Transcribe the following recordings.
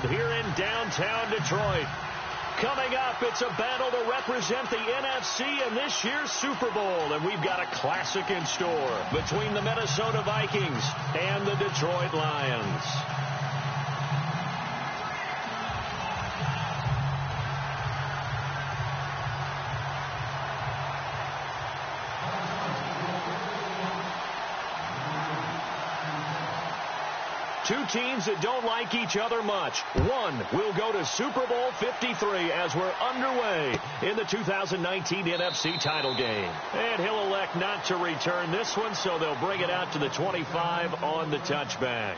Field here in downtown Detroit. Coming up, it's a battle to represent the NFC in this year's Super Bowl, and we've got a classic in store between the Minnesota Vikings and the Detroit Lions. Two teams that don't like each other much. One will go to Super Bowl 53 as we're underway in the 2019 NFC title game. And he'll elect not to return this one, so they'll bring it out to the 25 on the touchback.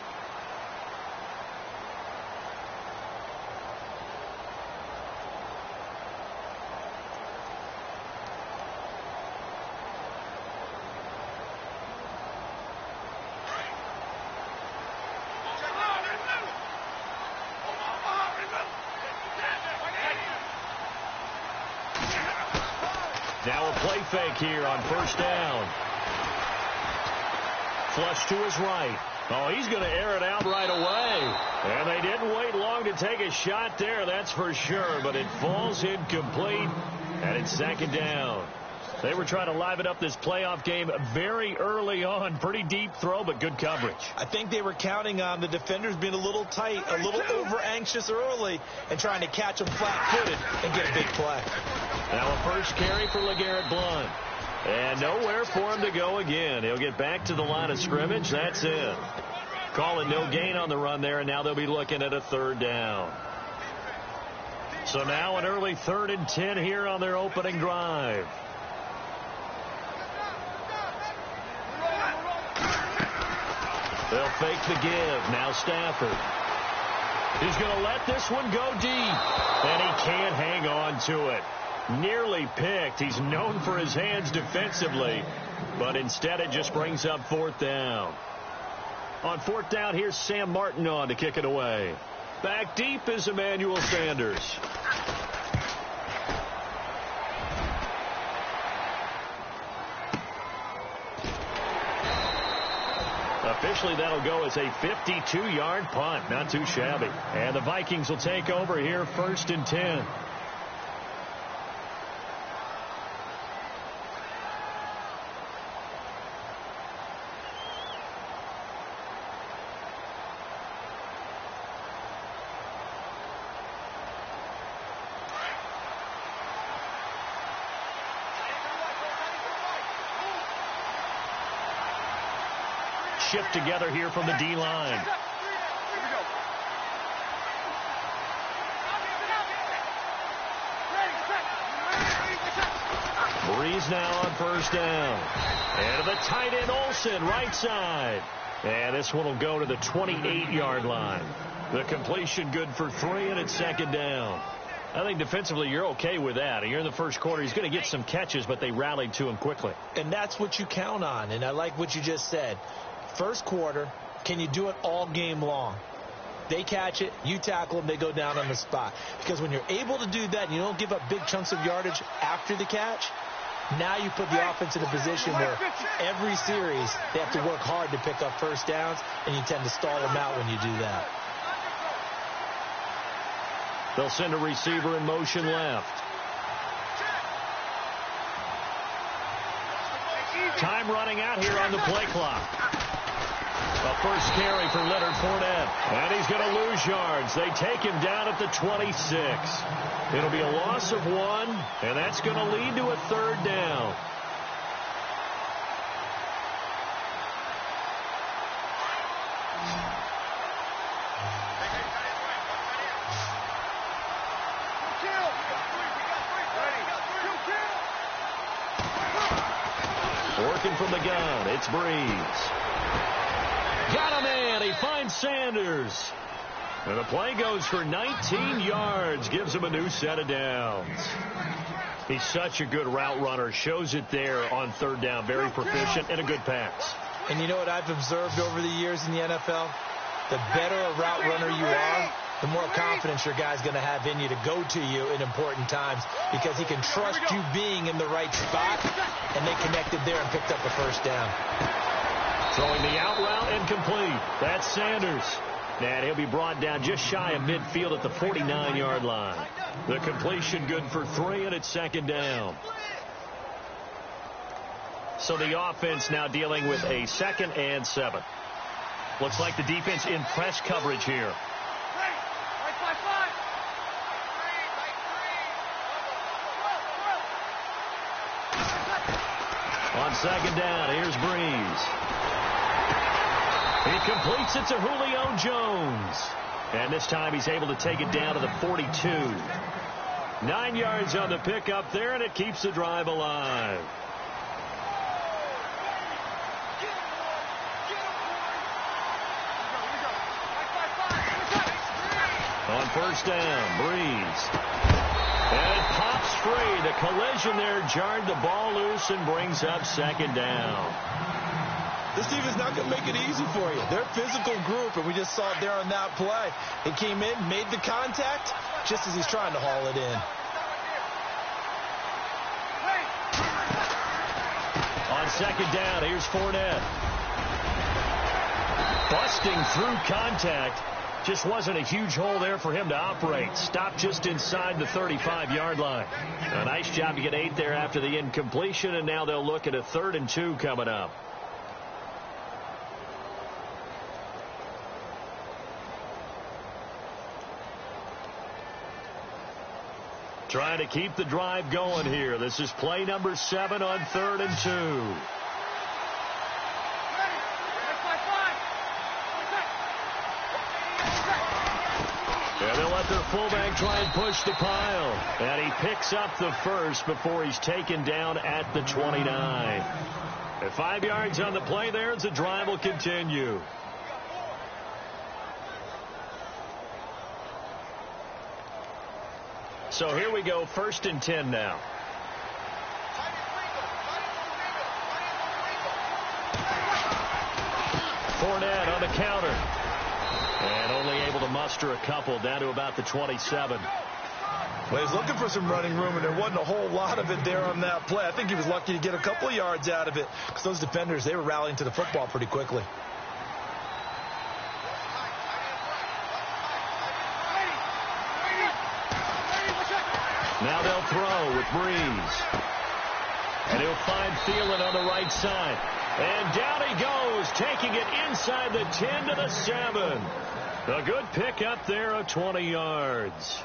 Now a play fake here on first down. Flush to his right. Oh, he's going to air it out right away. And they didn't wait long to take a shot there, that's for sure. But it falls incomplete, and it's second down. They were trying to liven up this playoff game very early on. Pretty deep throw, but good coverage. I think they were counting on the defenders being a little tight, a little over-anxious early, and trying to catch them flat-footed and get a big play. Now a first carry for LeGarrette Blount. And nowhere for him to go again. He'll get back to the line of scrimmage. That's it. Calling no gain on the run there, and now they'll be looking at a third down. So now an early 3rd and 10 here on their opening drive. They'll fake the give. Now Stafford. He's going to let this one go deep. And he can't hang on to it. Nearly picked. He's known for his hands defensively. But instead it just brings up 4th down. On 4th down, here's Sam Martin on to kick it away. Back deep is Emmanuel Sanders. Officially, that'll go as a 52-yard punt. Not too shabby. And the Vikings will take over here 1st and 10. Shift together here from the D-line. Breeze now on first down. And to the tight end, Olsen, right side. And this one will go to the 28-yard line. The completion good for 3, and it's 2nd down. I think defensively you're okay with that. You're in the first quarter. He's going to get some catches, but they rallied to him quickly. And that's what you count on, and I like what you just said. First quarter, can you do it all game long? They catch it, you tackle them, they go down on the spot. Because when you're able to do that and you don't give up big chunks of yardage after the catch, now you put the offense in a position where every series they have to work hard to pick up first downs, and you tend to stall them out when you do that. They'll send a receiver in motion left. Time running out here on the play clock. A first carry for Leonard Fournette. And he's going to lose yards. They take him down at the 26. It'll be a loss of 1, and that's going to lead to a 3rd down. Working from the gun, it's Breeze. Got a man. He finds Sanders. And the play goes for 19 yards. Gives him a new set of downs. He's such a good route runner. Shows it there on 3rd down. Very proficient and a good pass. And you know what I've observed over the years in the NFL? The better a route runner you are, the more confidence your guy's going to have in you to go to you in important times, because he can trust you being in the right spot, and they connected there and picked up a first down. Throwing the out route and complete. That's Sanders. And he'll be brought down just shy of midfield at the 49-yard line. The completion good for 3, and it's second down. So the offense now dealing with a 2nd and 7. Looks like the defense in press coverage here. On second down, here's Breeze. He completes it to Julio Jones. And this time he's able to take it down to the 42. 9 yards on the pickup there, and it keeps the drive alive. On first down, Breeze. And it pops free. The collision there jarred the ball loose and brings up second down. This team is not going to make it easy for you. They're a physical group, and we just saw it there on that play. He came in, made the contact, just as he's trying to haul it in. On second down, here's Fournette. Busting through contact. Just wasn't a huge hole there for him to operate. Stopped just inside the 35-yard line. A nice job to get 8 there after the incompletion, and now they'll look at a 3rd and 2 coming up. Trying to keep the drive going here. This is play number 7 on 3rd and 2. And they'll let their fullback try and push the pile. And he picks up the first before he's taken down at the 29. At 5 yards on the play there as the drive will continue. So here we go, 1st and 10 now. Fournette on the counter. And only able to muster a couple down to about the 27. Well, he's looking for some running room, and there wasn't a whole lot of it there on that play. I think he was lucky to get a couple of yards out of it because those defenders, they were rallying to the football pretty quickly. Now they'll throw with Breeze. And he'll find Thielen on the right side. And down he goes, taking it inside the 10 to the 7. A good pickup there of 20 yards.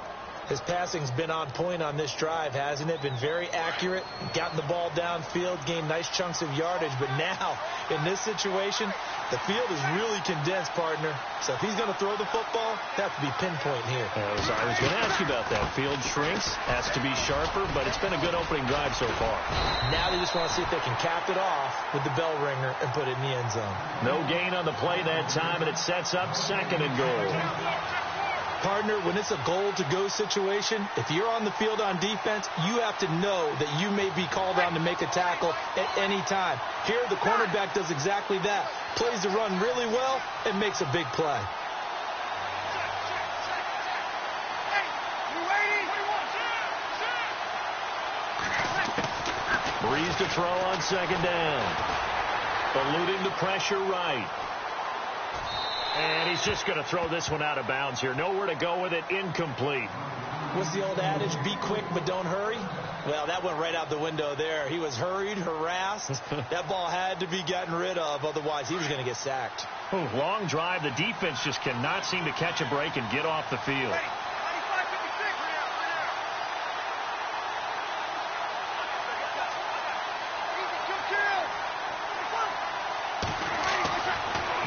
His passing's been on point on this drive, hasn't it? Been very accurate, gotten the ball downfield, gained nice chunks of yardage. But now, in this situation, the field is really condensed, partner. So if he's going to throw the football, that has to be pinpoint here. I was going to ask you about that. Field shrinks, has to be sharper, but it's been a good opening drive so far. Now they just want to see if they can cap it off with the bell ringer and put it in the end zone. No gain on the play that time, and it sets up 2nd and goal. Partner, when it's a goal-to-go situation, if you're on the field on defense, you have to know that you may be called on to make a tackle at any time. Here, the cornerback does exactly that. Plays the run really well and makes a big play. Breeze to throw on 2nd down. Eluding the pressure right. And he's just going to throw this one out of bounds here. Nowhere to go with it. Incomplete. What's the old adage? Be quick, but don't hurry. Well, that went right out the window there. He was hurried, harassed. That ball had to be gotten rid of. Otherwise, he was going to get sacked. Long drive. The defense just cannot seem to catch a break and get off the field.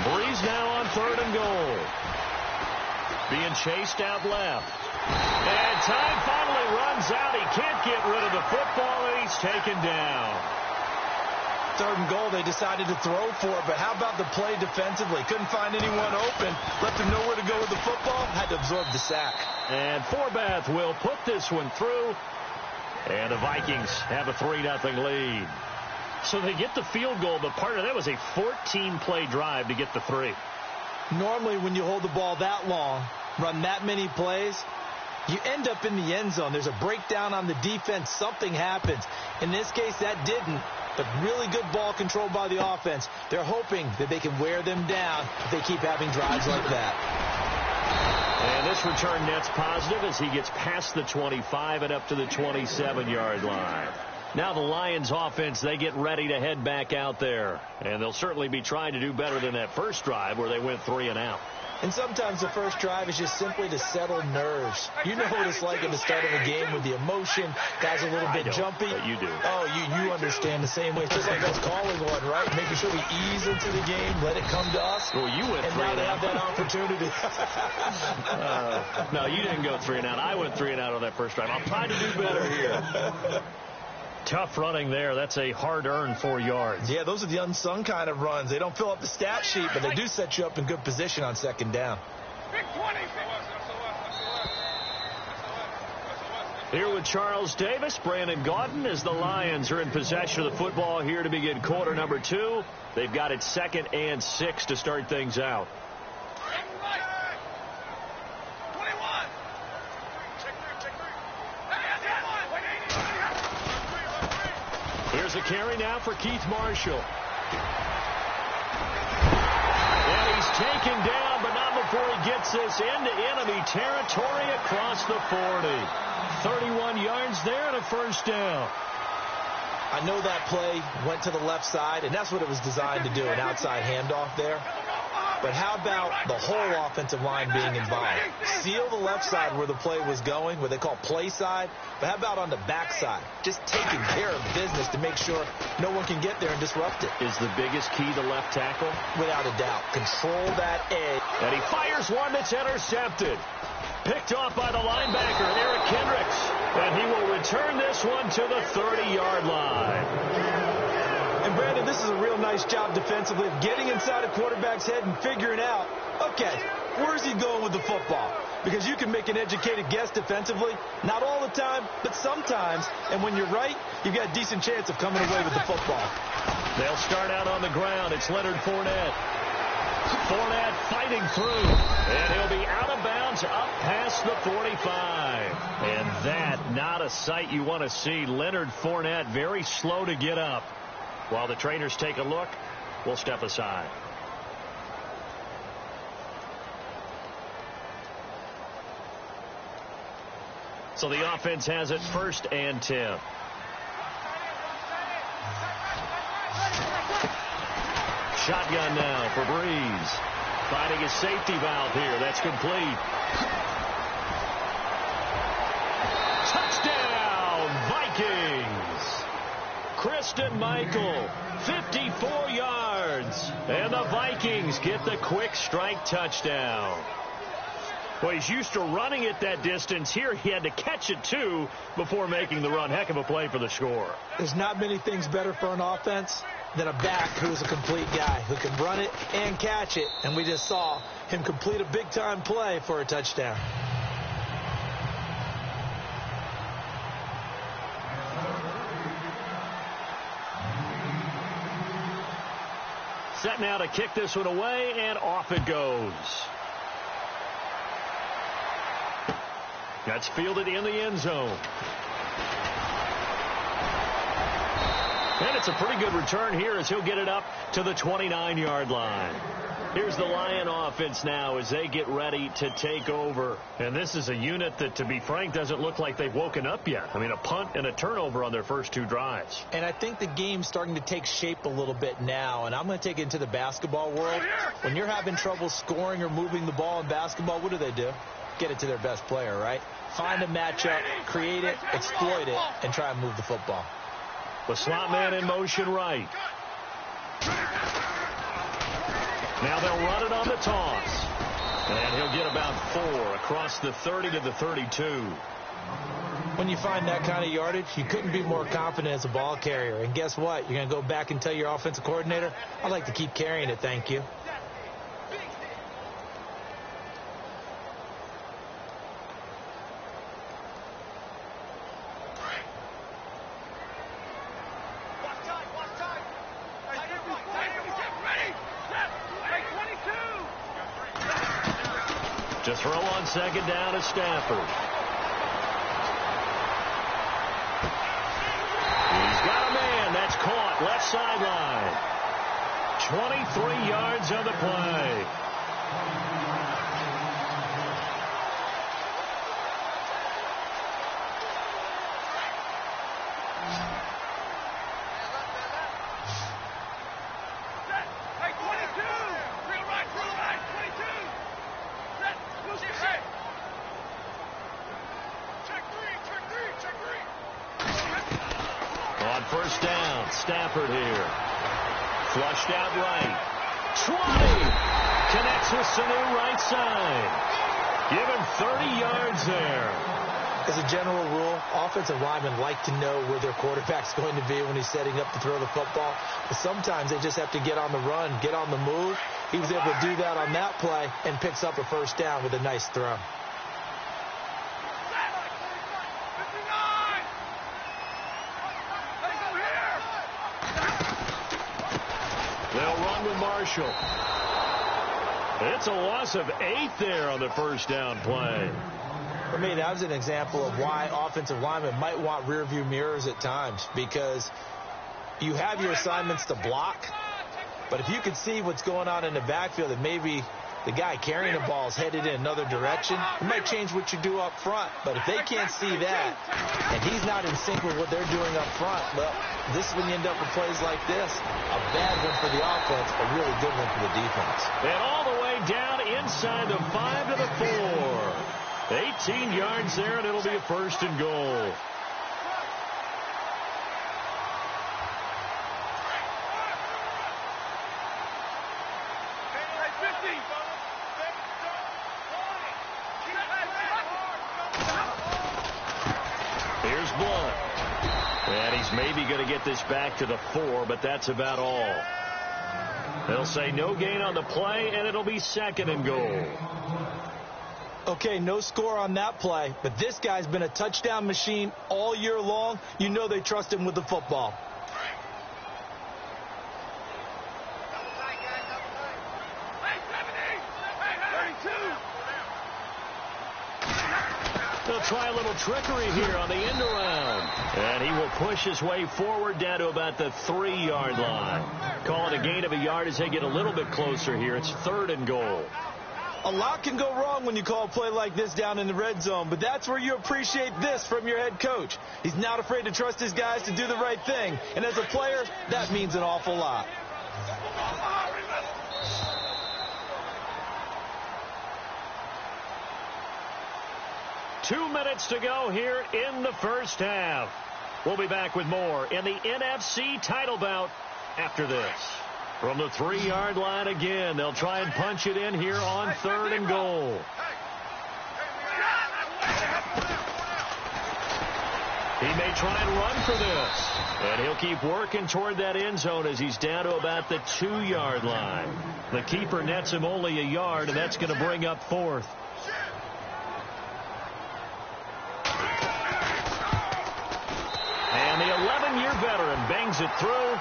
Breeze now on 3rd and goal. Being chased out left. And time finally runs out. He can't get rid of the football, and he's taken down. 3rd and goal, they decided to throw for it, but how about the play defensively? Couldn't find anyone open. Left him nowhere to go with the football. Had to absorb the sack. And Forbath will put this one through. And the Vikings have a 3-0 lead. So they get the field goal, but partner, that was a 14-play drive to get the 3. Normally, when you hold the ball that long, run that many plays, you end up in the end zone. There's a breakdown on the defense. Something happens. In this case, that didn't. but really good ball control by the offense. They're hoping that they can wear them down if they keep having drives like that. And this return net's positive as he gets past the 25 and up to the 27-yard line. Now the Lions offense, they get ready to head back out there. And they'll certainly be trying to do better than that first drive where they went 3 and out. And sometimes the first drive is just simply to settle nerves. You know what it's like at the start of a game with the emotion. Guys are a little bit jumpy. But you do. Oh, you understand the same way. It's just like us calling one, right? Making sure we ease into the game, let it come to us. Well, you went 3 and out. And now they have that opportunity. No, you didn't go 3 and out. I went 3 and out on that first drive. I'll try to do better here. Tough running there. That's a hard-earned 4 yards. Yeah, those are the unsung kind of runs. They don't fill up the stat sheet, but they do set you up in good position on second down. Here with Charles Davis, Brandon Gaudin, as the Lions are in possession of the football here to begin quarter number 2. They've got it 2nd and 6 to start things out. Here's a carry now for Keith Marshall. And he's taken down, but not before he gets this into enemy territory across the 40. 31 yards there and a first down. I know that play went to the left side, and that's what it was designed to do, an outside handoff there. But how about the whole offensive line being involved? Seal the left side where the play was going, what they call play side. But how about on the back side? Just taking care of business to make sure no one can get there and disrupt it. Is the biggest key the left tackle? Without a doubt. Control that edge. And he fires one that's intercepted. Picked off by the linebacker, Eric Kendricks. And he will return this one to the 30-yard line. And, Brandon, this is a real nice job defensively of getting inside a quarterback's head and figuring out, okay, where's he going with the football? Because you can make an educated guess defensively, not all the time, but sometimes. And when you're right, you've got a decent chance of coming away with the football. They'll start out on the ground. It's Leonard Fournette. Fournette fighting through. And he'll be out of bounds up past the 45. And that, not a sight you want to see. Leonard Fournette very slow to get up. While the trainers take a look, we'll step aside. So the offense has it 1st and 10. Shotgun now for Breeze. Finding his safety valve here. That's complete. Touchdown, Vikings. Kristen Michael, 54 yards. And the Vikings get the quick strike touchdown. Well, he's used to running it that distance. Here he had to catch it, too, before making the run. Heck of a play for the score. There's not many things better for an offense than a back who's a complete guy who can run it and catch it. And we just saw him complete a big-time play for a touchdown. Set now to kick this one away, and off it goes. That's fielded in the end zone. And it's a pretty good return here as he'll get it up to the 29-yard line. Here's the Lion offense now as they get ready to take over. And this is a unit that, to be frank, doesn't look like they've woken up yet. I mean, a punt and a turnover on their first 2 drives. And I think the game's starting to take shape a little bit now. And I'm going to take it into the basketball world. When you're having trouble scoring or moving the ball in basketball, what do? Get it to their best player, right? Find a matchup, create it, exploit it, and try and move the football. The slot man in motion right. Now they'll run it on the toss. And he'll get about 4 across the 30 to the 32. When you find that kind of yardage, you couldn't be more confident as a ball carrier. And guess what? You're going to go back and tell your offensive coordinator, I'd like to keep carrying it, thank you. To throw on second down is Stafford. He's got a man. That's caught. Left sideline. 23 yards on the play. On first down, Stafford here. Flushed out right. 20. Connects with Sanu right side. Give him 30 yards there. As a general rule, offensive linemen like to know where their quarterback's going to be when he's setting up to throw the football. But sometimes they just have to get on the run, get on the move. He was able to do that on that play and picks up a first down with a nice throw. They'll run with Marshall. It's a loss of 8 there on the first down play. For me, that was an example of why offensive linemen might want rearview mirrors at times, because you have your assignments to block, but if you can see what's going on in the backfield and maybe the guy carrying the ball is headed in another direction, it might change what you do up front. But if they can't see that and he's not in sync with what they're doing up front, well, this is when you end up with plays like this. A bad one for the offense, a really good one for the defense. And all the way down inside the 5 to the 4. 18 yards there, and it'll be a first and goal. Here's Blunt. And he's maybe going to get this back to the 4, but that's about all. They'll say no gain on the play, and it'll be second and goal. Okay, no score on that play, but this guy's been a touchdown machine all year long. You know they trust him with the football. They'll try a little trickery here on the end around. And he will push his way forward down to about the 3-yard line. Call it a gain of a yard as they get a little bit closer here. It's third and goal. A lot can go wrong when you call a play like this down in the red zone, but that's where you appreciate this from your head coach. He's not afraid to trust his guys to do the right thing, and as a player, that means an awful lot. Two minutes to go here in the first half. We'll be back with more in the NFC title bout after this. From the 3-yard line again, they'll try and punch it in here on third and goal. He may try and run for this. And he'll keep working toward that end zone as he's down to about the 2-yard line. The keeper nets him only a yard, and that's going to bring up fourth. And the 11-year veteran bangs it through.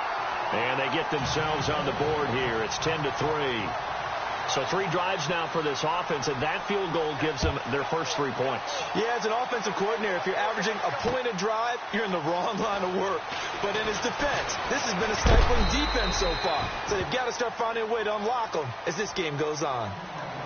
And they get themselves on the board here. It's 10-3. So 3 drives now for this offense, and that field goal gives them their first 3 points. Yeah, as an offensive coordinator, if you're averaging a point a drive, you're in the wrong line of work. But in his defense, this has been a stifling defense so far. So they've got to start finding a way to unlock them as this game goes on.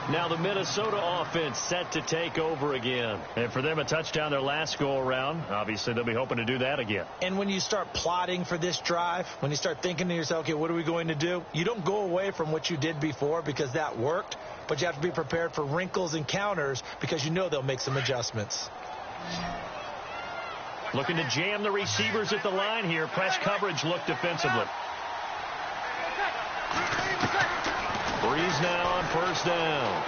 Now the Minnesota offense set to take over again. And for them, a touchdown their last go-around. Obviously, they'll be hoping to do that again. And when you start plotting for this drive, when you start thinking to yourself, okay, what are we going to do? You don't go away from what you did before because that worked, but you have to be prepared for wrinkles and counters because you know they'll make some adjustments. Looking to jam the receivers at the line here. Press coverage look defensively. Breeze now on first down.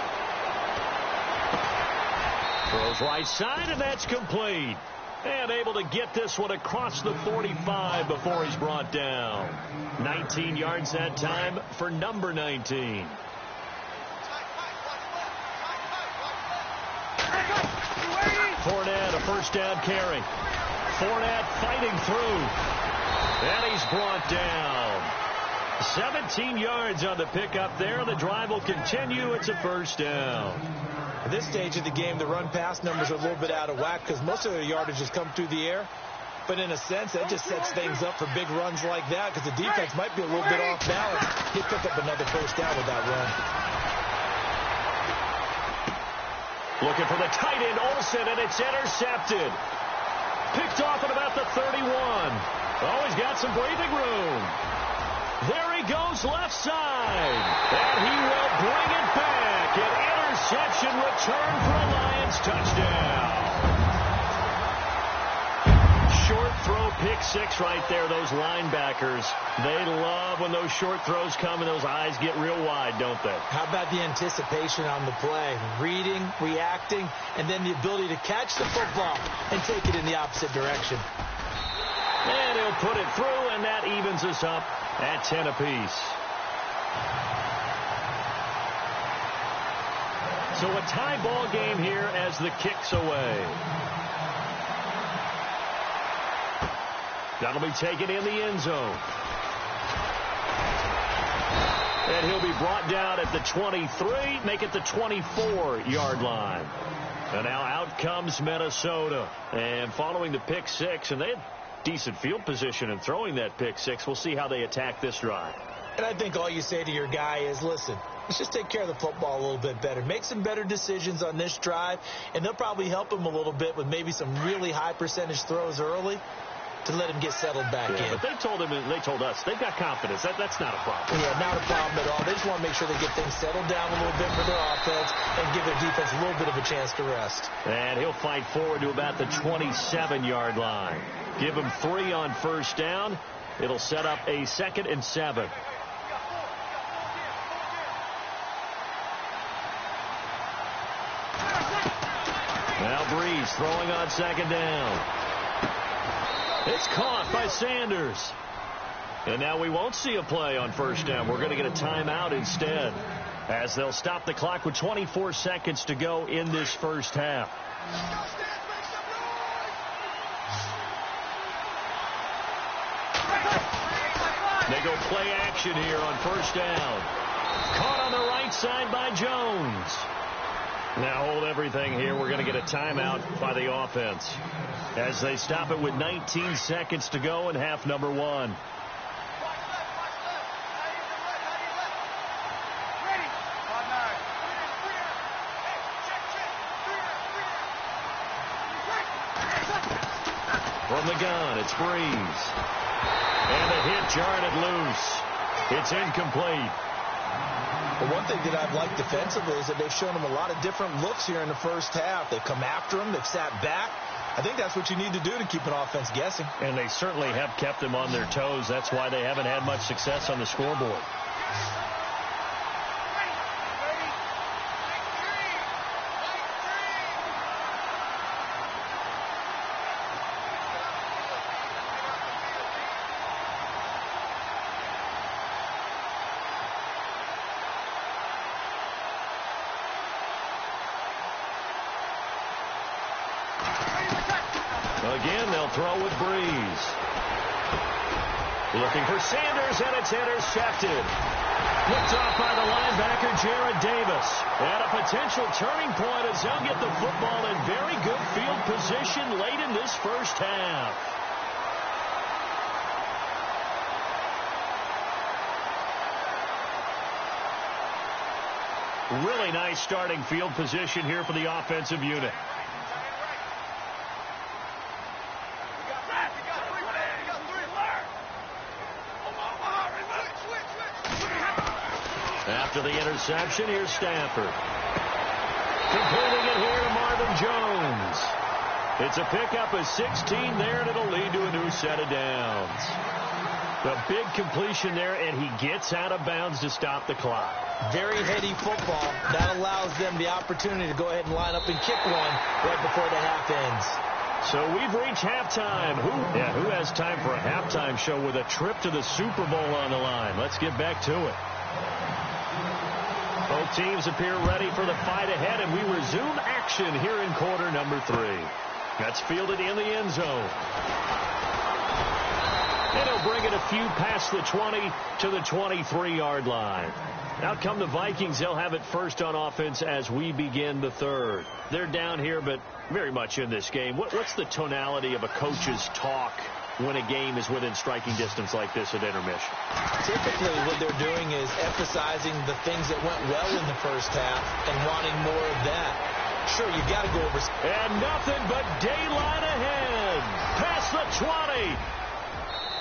Throws right side, and that's complete. And able to get this one across the 45 before he's brought down. 19 yards that time for number 19. Fournette, a first down carry. Fournette fighting through. And he's brought down. 17 yards on the pickup there. The drive will continue. It's a first down. At this stage of the game, the run-pass numbers are a little bit out of whack because most of their yardage has come through the air. But in a sense, that just sets things up for big runs like that because the defense might be a little bit off balance. He'll pick up another first down with that run. Looking for the tight end, Olsen, and it's intercepted. Picked off at about the 31. Oh, he's got some breathing room. There he goes left side. And he will bring it back. An interception return for a Lions touchdown. Short throw, pick six right there, those linebackers. They love when those short throws come and those eyes get real wide, don't they? How about the anticipation on the play? Reading, reacting, and then the ability to catch the football and take it in the opposite direction. And he'll put it through, and that evens us up at 10 apiece. So a tie ball game here as the kick's away. That'll be taken in the end zone. And he'll be brought down at the 23, make it the 24-yard line. And now out comes Minnesota. And following the pick six, and they had decent field position in throwing that pick six. We'll see how they attack this drive. And I think all you say to your guy is, listen, let's just take care of the football a little bit better. Make some better decisions on this drive, and they'll probably help him a little bit with maybe some really high percentage throws early to let him get settled back in. But they told us they've got confidence. That's not a problem. Yeah, not a problem at all. They just want to make sure they get things settled down a little bit for their offense and give their defense a little bit of a chance to rest. And he'll fight forward to about the 27-yard line. Give him 3 on first down. It'll set up a 2nd and 7. Now Breeze throwing on 2nd down. It's caught by Sanders. And now we won't see a play on first down. We're going to get a timeout instead, as they'll stop the clock with 24 seconds to go in this first half. They go play action here on first down. Caught on the right side by Jones. Now hold everything here. We're going to get a timeout by the offense as they stop it with 19 seconds to go in half number 1. From the gun, it's Breeze. And the hit jarred it loose. It's incomplete. But one thing that I've liked defensively is that they've shown him a lot of different looks here in the first half. They've come after him. They've sat back. I think that's what you need to do to keep an offense guessing. And they certainly have kept them on their toes. That's why they haven't had much success on the scoreboard. Again, they'll throw with Breeze. Looking for Sanders, and it's intercepted. Picked off by the linebacker, Jared Davis. And a potential turning point as they'll get the football in very good field position late in this first half. Really nice starting field position here for the offensive unit. After the interception, here's Stafford. Completing it here to Marvin Jones. It's a pickup of 16 there, and it'll lead to a new set of downs. The big completion there, and he gets out of bounds to stop the clock. Very heady football. That allows them the opportunity to go ahead and line up and kick one right before the half ends. So we've reached halftime. Who has time for a halftime show with a trip to the Super Bowl on the line? Let's get back to it. Both teams appear ready for the fight ahead, and we resume action here in quarter number 3. That's fielded in the end zone. And he'll bring it a few past the 20 to the 23-yard line. Out come the Vikings. They'll have it first on offense as we begin the third. They're down here, but very much in this game. What's the tonality of a coach's talk when a game is within striking distance like this at intermission? Typically, what they're doing is emphasizing the things that went well in the first half and wanting more of that. Sure, you got to go over. And nothing but daylight ahead. Past the 20.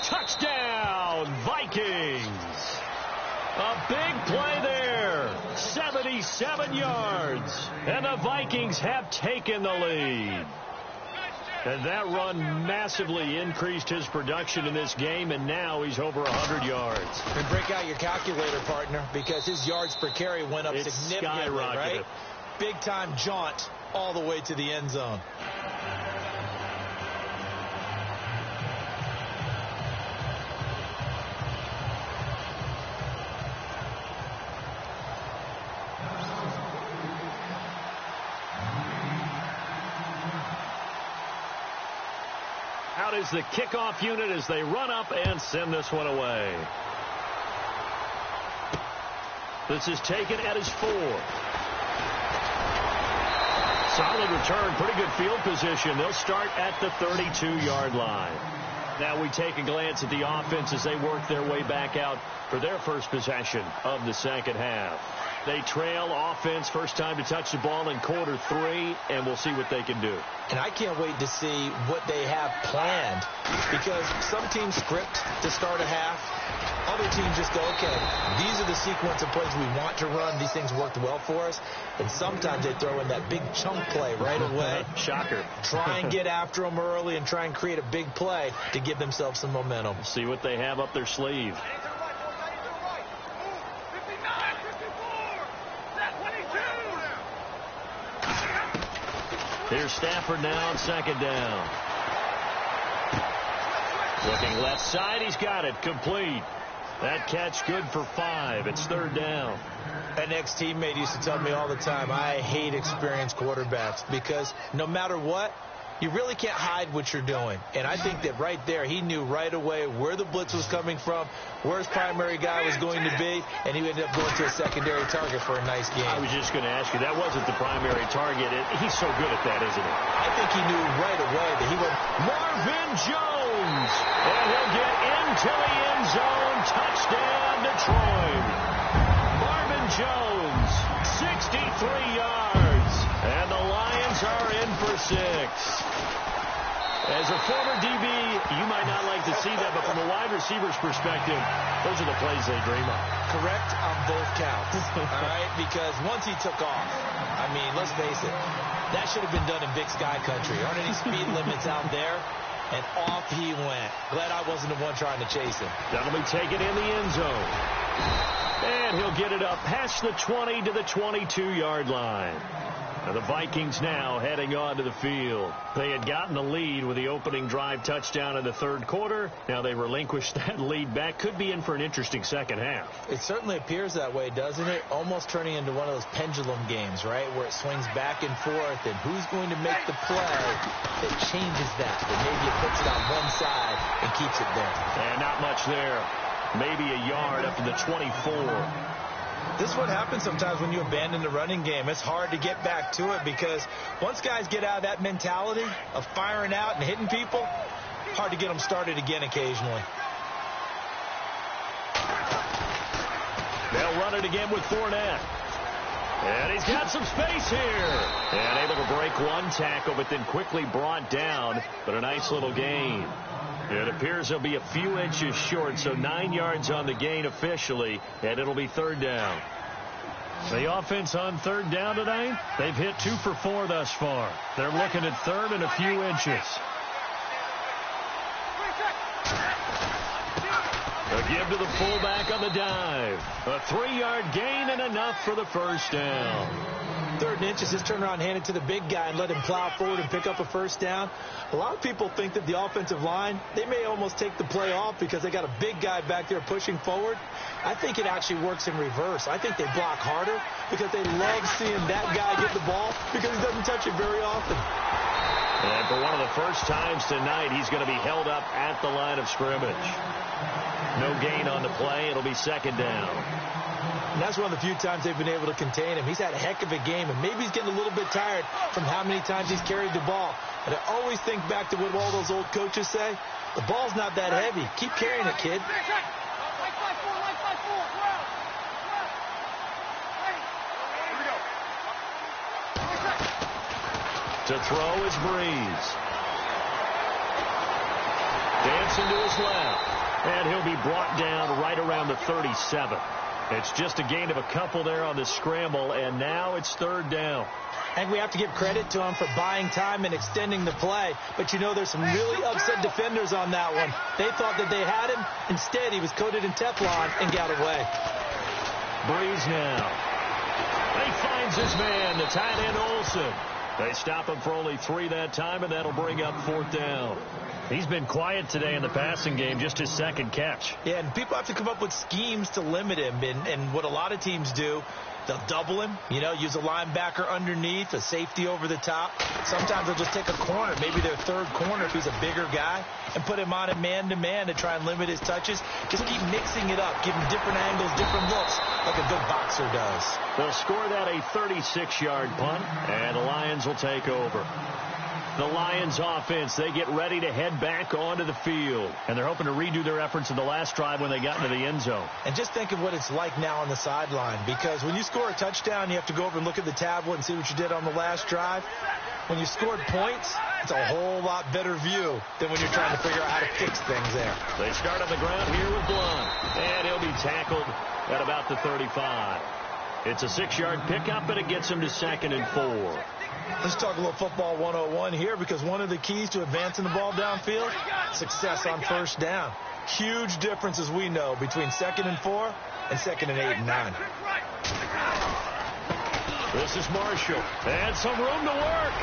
Touchdown, Vikings. A big play there. 77 yards. And the Vikings have taken the lead. And that run massively increased his production in this game, and now he's over 100 yards. And break out your calculator, partner, because his yards per carry went up significantly, right? Big-time jaunt all the way to the end zone. Out is the kickoff unit as they run up and send this one away. This is taken at his 4. Solid return, pretty good field position. They'll start at the 32-yard line. Now we take a glance at the offense as they work their way back out for their first possession of the second half. They trail offense, first time to touch the ball in quarter 3, and we'll see what they can do. And I can't wait to see what they have planned, because some teams script to start a half. Other teams just go, okay, these are the sequence of plays we want to run. These things worked well for us. And sometimes they throw in that big chunk play right away. Shocker. Try and get after them early and try and create a big play to give themselves some momentum. See what they have up their sleeve. Here's Stafford now on second down. Looking left side, he's got it, complete. That catch good for 5. It's third down. An ex-teammate used to tell me all the time, I hate experienced quarterbacks because no matter what, you really can't hide what you're doing. And I think that right there, he knew right away where the blitz was coming from, where his primary guy was going to be, and he ended up going to a secondary target for a nice game. I was just going to ask you, that wasn't the primary target. He's so good at that, isn't he? I think he knew right away that he would. Marvin Jones! And he'll get into the end zone. Touchdown, Detroit. Marvin Jones, 63 yards. And the Lions are in for 6. As a former DB, you might not like to see that, but from a wide receiver's perspective, those are the plays they dream of. Correct on both counts, all right? Because once he took off, I mean, let's face it, that should have been done in Big Sky Country. Aren't any speed limits out there? And off he went. Glad I wasn't the one trying to chase him. That'll be taken in the end zone. And he'll get it up past the 20 to the 22-yard line. Now the Vikings now heading onto the field. They had gotten the lead with the opening drive touchdown in the third quarter. Now they relinquished that lead back. Could be in for an interesting second half. It certainly appears that way, doesn't it? Almost turning into one of those pendulum games, right, where it swings back and forth, and who's going to make the play that changes that maybe it puts it on one side and keeps it there. And not much there. Maybe a yard up to the 24. This is what happens sometimes when you abandon the running game. It's hard to get back to it because once guys get out of that mentality of firing out and hitting people, hard to get them started again occasionally. They'll run it again with Fournette. And he's got some space here. And able to break one tackle, but then quickly brought down. But a nice little gain. It appears he'll be a few inches short, so 9 yards on the gain officially, and it'll be third down. The offense on third down tonight, they've hit 2 for 4 thus far. They're looking at third and a few inches. A give to the fullback on the dive. A 3-yard gain and enough for the first down. 3rd and inches, just turn around, hand it to the big guy, and let him plow forward and pick up a first down. A lot of people think that the offensive line, they may almost take the play off because they got a big guy back there pushing forward. I think it actually works in reverse. I think they block harder because they love seeing that guy get the ball because he doesn't touch it very often. And for one of the first times tonight, he's going to be held up at the line of scrimmage. No gain on the play. It'll be second down. And that's one of the few times they've been able to contain him. He's had a heck of a game, and maybe he's getting a little bit tired from how many times he's carried the ball. But I always think back to what all those old coaches say. The ball's not that heavy. Keep carrying it, kid. To throw is Breeze. Dancing to his left. And he'll be brought down right around the 37. It's just a gain of a couple there on the scramble, and now it's third down. And we have to give credit to him for buying time and extending the play. But, you know, there's some really upset defenders on that one. They thought that they had him. Instead, he was coated in Teflon and got away. Breeze now. He finds his man, the tight end Olsen. They stop him for only 3 that time, and that'll bring up fourth down. He's been quiet today in the passing game, just his second catch. Yeah, and people have to come up with schemes to limit him. And what a lot of teams do, they'll double him, you know, use a linebacker underneath, a safety over the top. Sometimes they'll just take a corner, maybe their third corner if he's a bigger guy, and put him on a man-to-man to try and limit his touches. Just keep mixing it up, give him different angles, different looks, like a good boxer does. They'll score that a 36-yard punt, and the Lions will take over. The Lions offense, they get ready to head back onto the field. And they're hoping to redo their efforts in the last drive when they got into the end zone. And just think of what it's like now on the sideline. Because when you score a touchdown, you have to go over and look at the tablet and see what you did on the last drive. When you scored points, it's a whole lot better view than when you're trying to figure out how to fix things there. They start on the ground here with Blunt. And he'll be tackled at about the 35. It's a 6-yard pickup, and it gets him to 2nd and 4. Let's talk a little football 101 here, because one of the keys to advancing the ball downfield, success on first down. Huge difference, as we know, between 2nd and 4 and 2nd and 8 and 9. This is Marshall. And some room to work.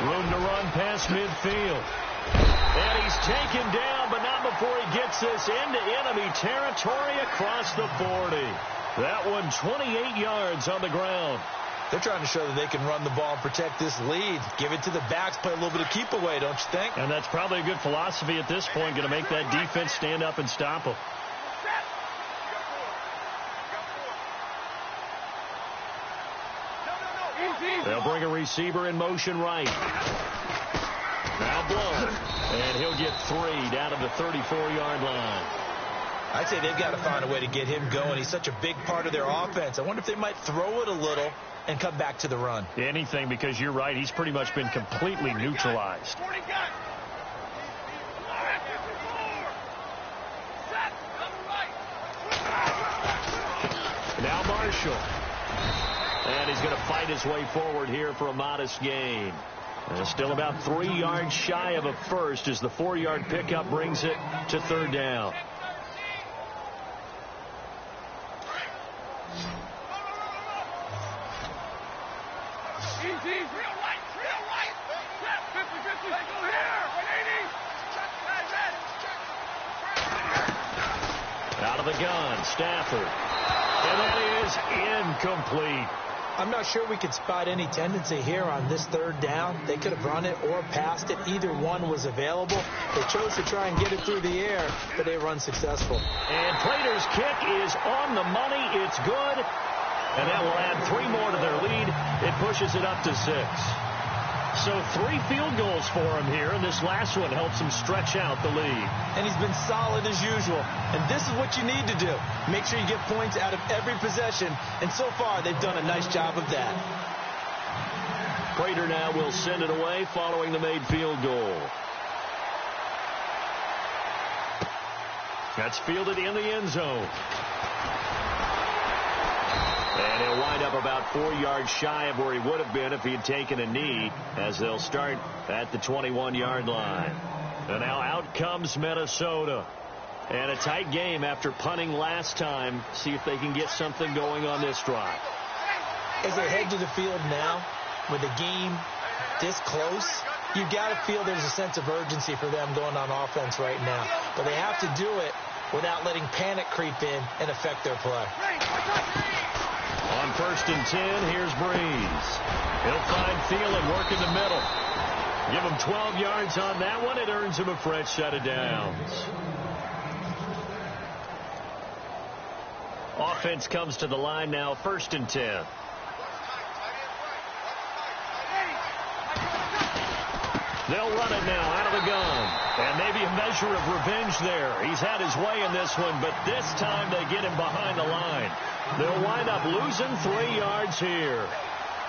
Room to run past midfield. And he's taken down, but not before he gets this into enemy territory across the 40. That one 28 yards on the ground. They're trying to show that they can run the ball and protect this lead. Give it to the backs, play a little bit of keep away, don't you think? And that's probably a good philosophy at this point, going to make that defense stand up and stop them. They'll bring a receiver in motion right. Now Blunt. And he'll get 3 down to the 34-yard line. I'd say they've got to find a way to get him going. He's such a big part of their offense. I wonder if they might throw it a little and come back to the run. Anything, because you're right. He's pretty much been completely neutralized. Now Marshall. And he's going to fight his way forward here for a modest gain. And still about 3 yards shy of a first as the 4-yard pickup brings it to 3rd down. Out of the gun, Stafford. And that is incomplete. I'm not sure we could spot any tendency here on this 3rd down. They could have run it or passed it. Either one was available. They chose to try and get it through the air, but they run successful. And Prater's kick is on the money. It's good. And that will add 3 more to their lead. It pushes it up to 6. So 3 field goals for him here, and this last one helps him stretch out the lead. And he's been solid as usual. And this is what you need to do. Make sure you get points out of every possession. And so far, they've done a nice job of that. Prater now will send it away following the made field goal. That's fielded in the end zone. And he'll wind up about 4 yards shy of where he would have been if he had taken a knee, as they'll start at the 21-yard line. And now out comes Minnesota. And a tight game after punting last time. See if they can get something going on this drive. As they head to the field now, with the game this close, you've got to feel there's a sense of urgency for them going on offense right now. But they have to do it without letting panic creep in and affect their play. On 1st and 10, here's Breeze. He'll find Thielen working the middle. Give him 12 yards on that one. It earns him a fresh set of downs. Offense comes to the line now, 1st and 10. They'll run it now out of the gun. And maybe a measure of revenge there. He's had his way in this one, but this time they get him behind the line. They'll wind up losing 3 yards here.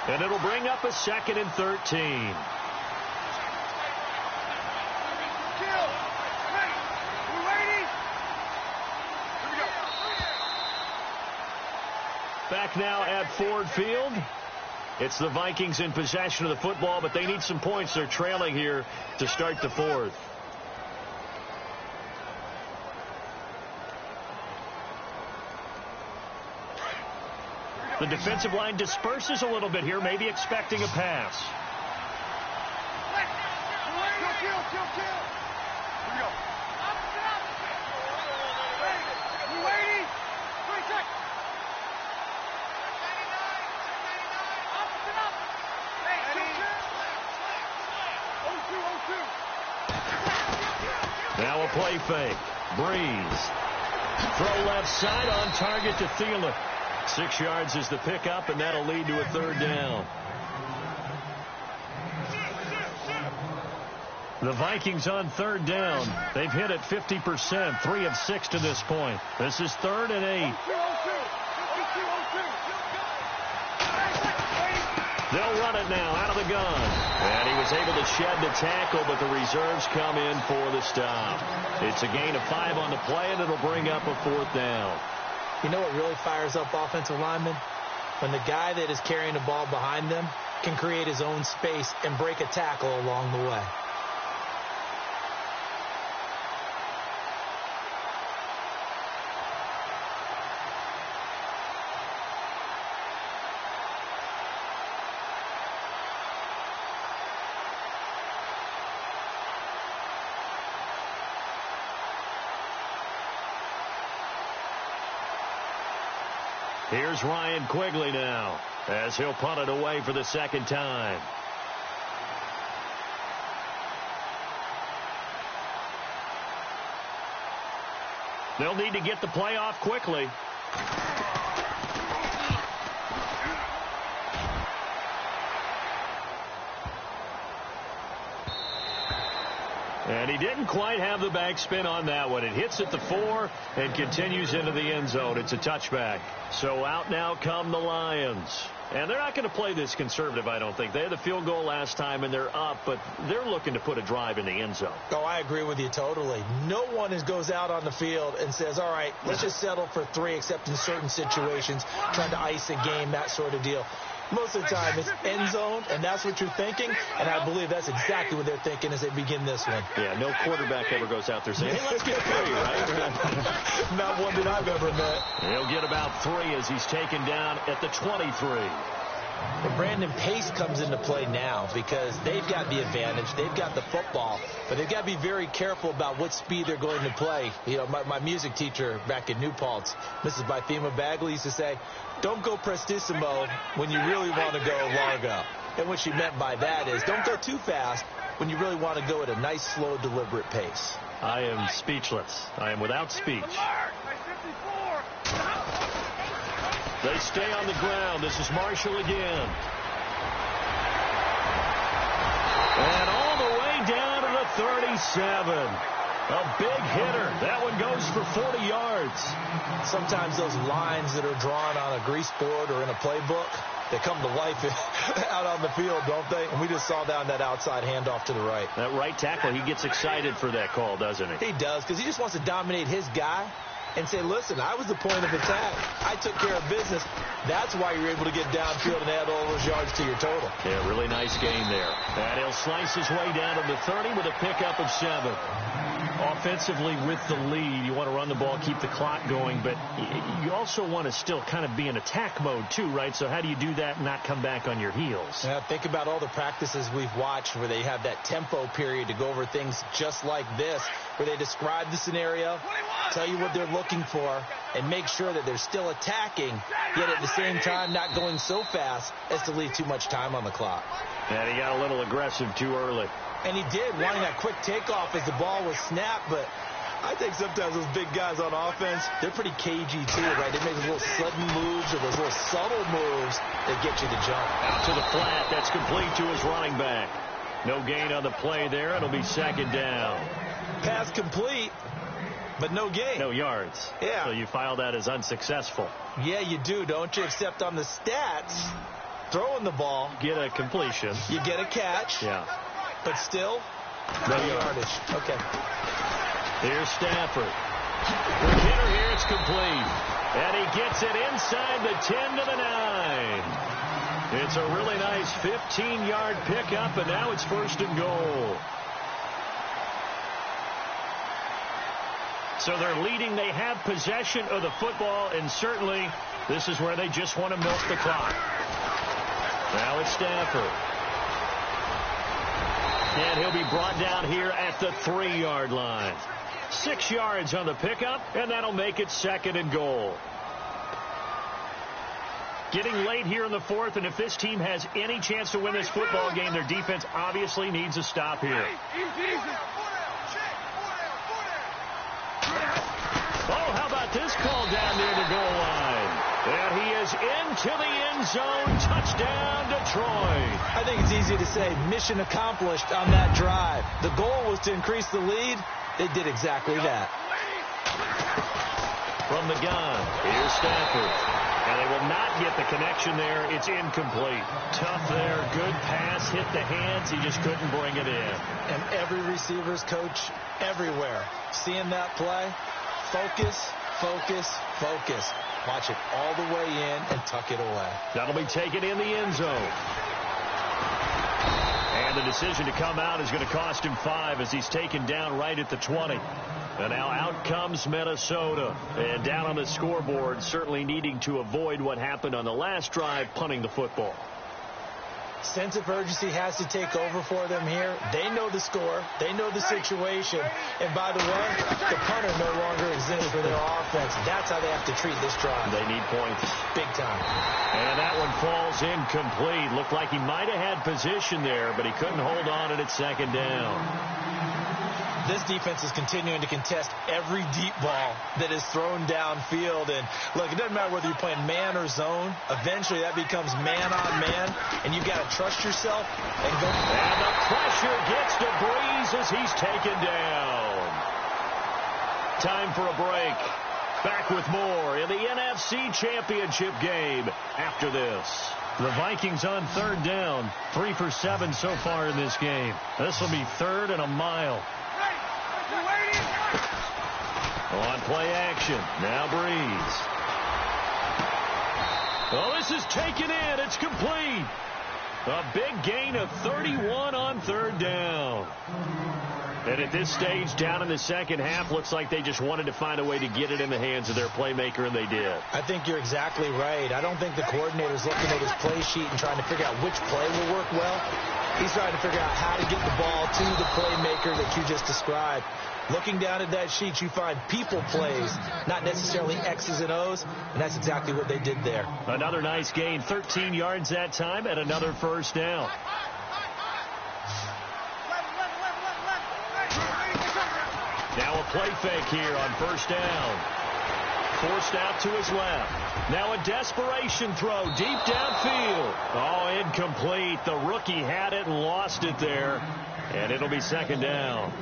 And it'll bring up a 2nd and 13. Back now at Ford Field. It's the Vikings in possession of the football, but they need some points. They're trailing here to start the 4th. The defensive line disperses a little bit here, maybe expecting a pass. Now a play fake. Breeze. Throw left side on target to Thielen. 6 yards is the pickup, and that'll lead to a 3rd down. The Vikings on 3rd down. They've hit it 50%, 3 of 6 to this point. This is 3rd and 8. They'll run it now out of the gun. And he was able to shed the tackle, but the reserves come in for the stop. It's a gain of 5 on the play, and it'll bring up a 4th down. You know what really fires up offensive linemen? When the guy that is carrying the ball behind them can create his own space and break a tackle along the way. Here's Ryan Quigley now, as he'll punt it away for the 2nd time. They'll need to get the play off quickly. And he didn't quite have the backspin on that one. It hits at the 4 and continues into the end zone. It's a touchback. So out now come the Lions. And they're not going to play this conservative, I don't think. They had the field goal last time, and they're up, but they're looking to put a drive in the end zone. Oh, I agree with you totally. No one goes out on the field and says, all right, let's just settle for 3, except in certain situations, trying to ice a game, that sort of deal. Most of the time, it's end zone, and that's what you're thinking, and I believe that's exactly what they're thinking as they begin this one. Yeah, no quarterback ever goes out there saying, hey, let's get 3, right? Not one that I've ever met. He'll get about 3 as he's taken down at the 23. And Brandon, pace comes into play now because they've got the advantage. They've got the football, but they've got to be very careful about what speed they're going to play. You know, my music teacher back in New Paltz, Mrs. Bythema Bagley, used to say, don't go prestissimo when you really want to go largo. And what she meant by that is don't go too fast when you really want to go at a nice, slow, deliberate pace. I am speechless. I am without speech. They stay on the ground. This is Marshall again. And all the way down to the 37. A big hitter. That one goes for 40 yards. Sometimes those lines that are drawn on a grease board or in a playbook, they come to life out on the field, don't they? And we just saw down that outside handoff to the right. That right tackle, he gets excited for that call, doesn't he? He does, because he just wants to dominate his guy and say, listen, I was the point of attack. I took care of business. That's why you're able to get downfield and add all those yards to your total. Yeah, really nice game there. And he'll slice his way down to the 30 with a pickup of 7. Offensively with the lead, you want to run the ball, keep the clock going, but you also want to still kind of be in attack mode too, right? So how do you do that and not come back on your heels? Yeah, think about all the practices we've watched where they have that tempo period to go over things just like this, where they describe the scenario, tell you what they're looking for, and make sure that they're still attacking, yet at the same time not going so fast as to leave too much time on the clock. And he got a little aggressive too early. And he did, wanting that quick takeoff as the ball was snapped, but I think sometimes those big guys on offense, they're pretty cagey too, right? They make those little sudden moves or those little subtle moves that get you to jump. Out to the flat. That's complete to his running back. No gain on the play there. It'll be second down. Pass complete, but no gain. No yards. Yeah. So you file that as unsuccessful. Yeah, you do, don't you? Except on the stats, throwing the ball. Get a completion. You get a catch. Yeah. But still, no yardage. Okay. Here's Stafford. For Kidder here, it's complete. And he gets it inside the 10 to the 9. It's a really nice 15-yard pickup, and now it's first and goal. So they're leading. They have possession of the football, and certainly this is where they just want to milk the clock. Now it's Stafford. And he'll be brought down here at the 3-yard line. 6 yards on the pickup, and that'll make it second and goal. Getting late here in the fourth, and if this team has any chance to win this football game, their defense obviously needs a stop here. Oh, how about this call down near the goal line? And he is into the end zone. Touchdown, Detroit. I think it's easy to say mission accomplished on that drive. The goal was to increase the lead. They did exactly that. From the gun, here's Stafford. And they will not get the connection there. It's incomplete. Tough there. Good pass. Hit the hands. He just couldn't bring it in. And every receiver's coach everywhere, seeing that play, focus, focus, focus. Watch it all the way in and tuck it away. That'll be taken in the end zone. And the decision to come out is going to cost him 5 as he's taken down right at the 20. And now out comes Minnesota. And down on the scoreboard, certainly needing to avoid what happened on the last drive, punting the football. Sense of urgency has to take over for them here. They know the score. They know the situation. And by the way, the punter no longer exists for their offense. That's how they have to treat this drive. They need points. Big time. And that one falls incomplete. Looked like he might have had position there, but he couldn't hold on at second down. This defense is continuing to contest every deep ball that is thrown downfield. And, look, it doesn't matter whether you're playing man or zone. Eventually, that becomes man-on-man, and you've got to trust yourself and go. And the pressure gets to Breeze as he's taken down. Time for a break. Back with more in the NFC Championship game after this. The Vikings on third down. 3 for 7 so far in this game. This will be third and a mile. On play action. Now Breeze. Oh, this is taken in. It's complete. A big gain of 31 on third down. And at this stage, down in the second half, looks like they just wanted to find a way to get it in the hands of their playmaker, and they did. I think you're exactly right. I don't think the coordinator's looking at his play sheet and trying to figure out which play will work well. He's trying to figure out how to get the ball to the playmaker that you just described. Looking down at that sheet, you find people plays, not necessarily X's and O's, and that's exactly what they did there. Another nice gain, 13 yards that time, and another first down. Now a play fake here on first down. Forced out to his left. Now a desperation throw deep downfield. Oh, incomplete. The rookie had it and lost it there, and it'll be second down.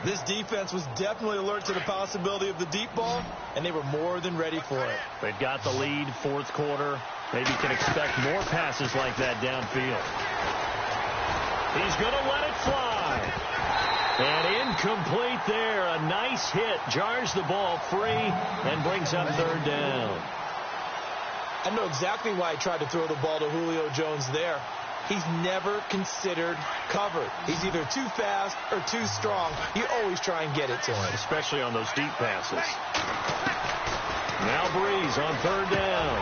This defense was definitely alert to the possibility of the deep ball, and they were more than ready for it. They've got the lead, fourth quarter. Maybe can expect more passes like that downfield. He's going to let it fly. And incomplete there. A nice hit. Jars the ball free and brings up third down. I know exactly why he tried to throw the ball to Julio Jones there. He's never considered covered. He's either too fast or too strong. You always try and get it to him. Especially on those deep passes. Now Breeze on third down.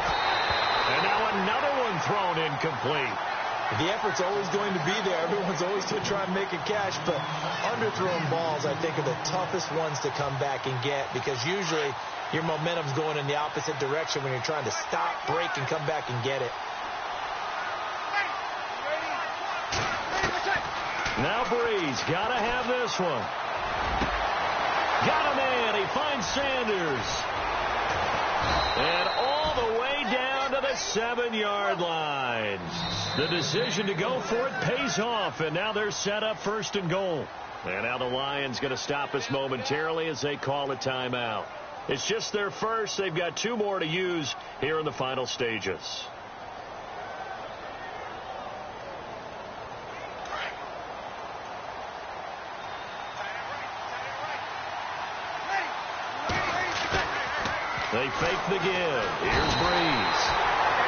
And now another one thrown incomplete. The effort's always going to be there. Everyone's always going to try and make a catch, but underthrown balls, I think, are the toughest ones to come back and get because usually your momentum's going in the opposite direction when you're trying to stop, break, and come back and get it. Now Breeze, got to have this one. Got him in. He finds Sanders. And all the way down to the 7-yard line. The decision to go for it pays off, and now they're set up 1st and goal. And now the Lions going to stop us momentarily as they call a timeout. It's just their first. They've got 2 more to use here in the final stages. They fake the give. Here's Breeze.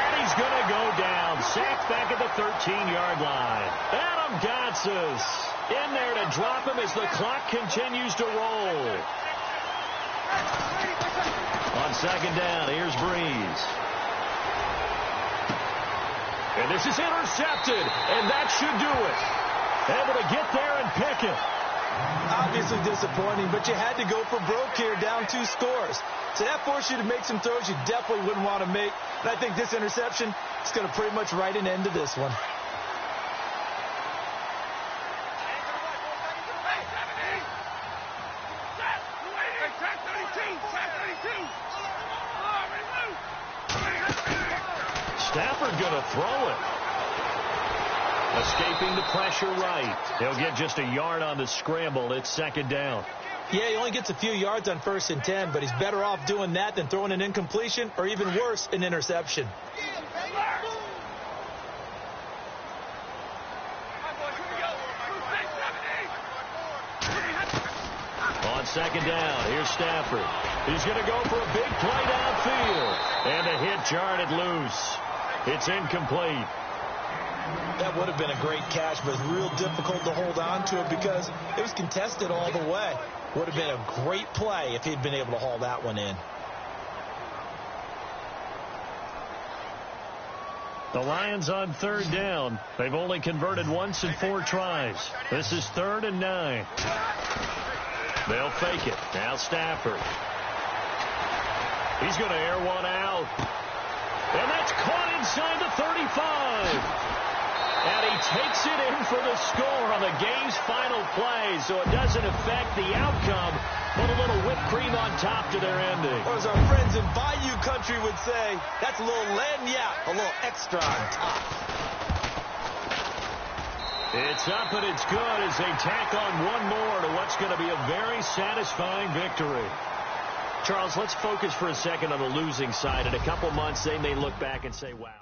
And he's going to go down. Sacked back at the 13-yard line. Adam Gotsis in there to drop him as the clock continues to roll. On 2nd down, here's Breeze. And this is intercepted. And that should do it. Able to get there and pick it. Obviously disappointing, but you had to go for broke here, down 2 scores. So that forced you to make some throws you definitely wouldn't want to make. And I think this interception is going to pretty much write an end to this one. Stafford going to throw it. Escaping the pressure right. He'll get just a yard on the scramble. It's 2nd down. Yeah, he only gets a few yards on 1st and 10, but he's better off doing that than throwing an incompletion or even worse, an interception. On 2nd down, here's Stafford. He's going to go for a big play downfield. And the hit jarred it loose. It's incomplete. That would have been a great catch, but it's real difficult to hold on to it because it was contested all the way. Would have been a great play if he'd been able to haul that one in. The Lions on 3rd down. They've only converted once in 4 tries. This is 3rd and 9. They'll fake it. Now Stafford. He's going to air one out. And that's caught inside the 35. And he takes it in for the score on the game's final play, so it doesn't affect the outcome, but a little whipped cream on top to their ending. Or as our friends in Bayou Country would say, that's a little lagniappe, a little extra on top. It's up and it's good as they tack on one more to what's going to be a very satisfying victory. Charles, let's focus for a second on the losing side. In a couple months, they may look back and say, wow.